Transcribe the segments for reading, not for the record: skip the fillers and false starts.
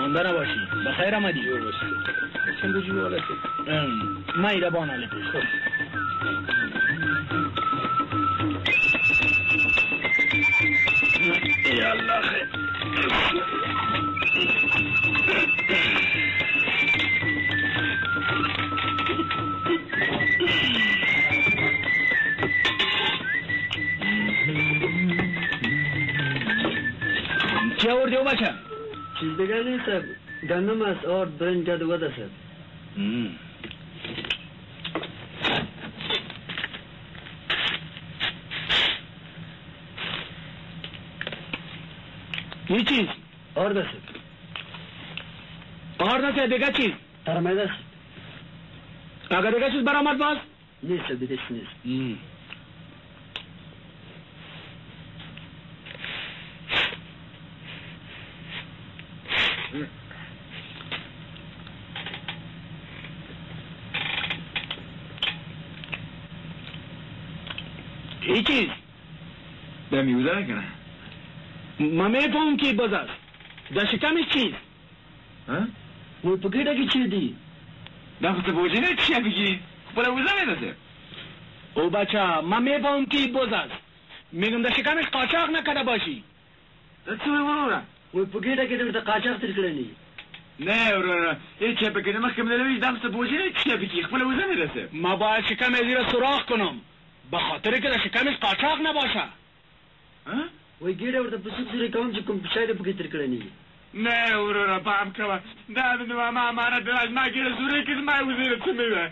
مانده نباشی. بخیر آمدی. جور باشی. چند جور حالتی؟ ما ایره بان حالتی. خب. یالله خیر. چه آوردی او بچه؟ چیز دیگر نیست سب. گندم است، آرد، برنج، جد و گد است. یه چیز؟ آرد است. آرد است دیگه چیز؟ ترمید است. اگر دیگه چیز برآمد باز؟ نیست دیگه چیز نیست. ای چیز؟ به میوزه نکنه. ما میفهم که باز است. در شکمش چیز؟ ها؟ وی پکیده که چی دی؟ نه خود بوجه نه چیه بگی؟ بلا میوزه میدازه. او بچه ما میفهم که باز است. میگم در شکمش قاچاق نکده باشی. چه میمونه؟ وی پکیده که در قاچاق ترکلنی. نه ورا این چه بکنه ما کم نلویش دست بوجه نه چیه بگی؟ بلا میوزه میدازه. ما باید شکم زیر سوراخ کنم. به خاطر که در شکمش قاچاق نباشه. ها؟ وی گیره ورده پسوک سوری کام چه کم پشایده پکی ترکلنی. نه ورا پام کوا. دام ما امانت داشت ما گیره سوری که ما وزیر چه میوه.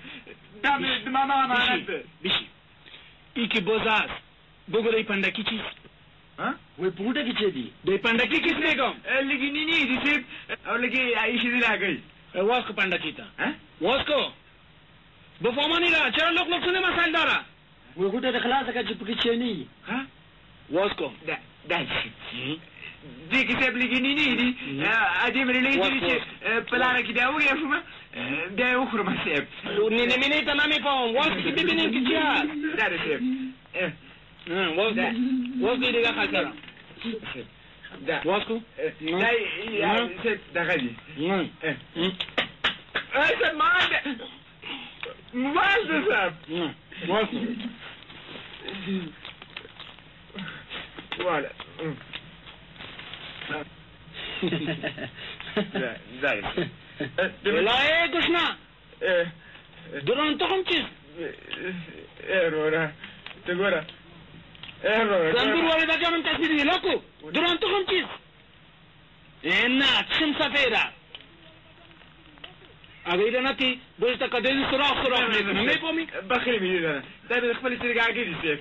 دام ما امانت. بیشی. ای که باز است. بگو دی پندکی چیز؟ ها؟ وی پکیده که چی دی؟ دی پندکی کس میگم؟ لگی نی دیسیب. اور لگی ایشی دی لگی. واس کو پندکی تا. ها؟ واس کو. بفهمانی را چرا لوک لوک سونه مسائل داره؟ وی خود در خلاصه که چی پکی چی نی. ها؟ واس کو. دایشی. دیگه سب لگی نی دی. ادیم ریلی چه پلان کی داو گفت ده اخرم سب. نمی‌بینی تا نمی‌فهم. واس کی ببینیم که چی هست. داره سب. واس دیگه خاطر. واس کو. دای سب دقیقی. سب مانده. موازه سب. واس. والا. دای. لای گشنا. درون تو هم چیز؟ ارورا. تگورا. ارورا. زنبور وارد جامن تصویری لاکو. درون تو هم چیز؟ نه چم سفیره. اگر نتی باید تا کدی سراغ میکنم میفهمی؟ بخیر میدونم. در خپل سرگه اگری سیف.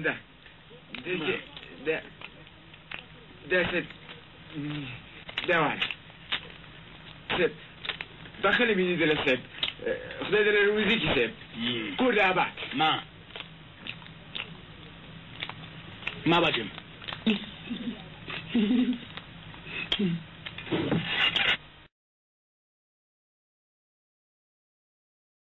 ده. ده. ده. دوار سب بخیلی بینی دل سب خدا دل روزی کی سب کرده عباد ما بجم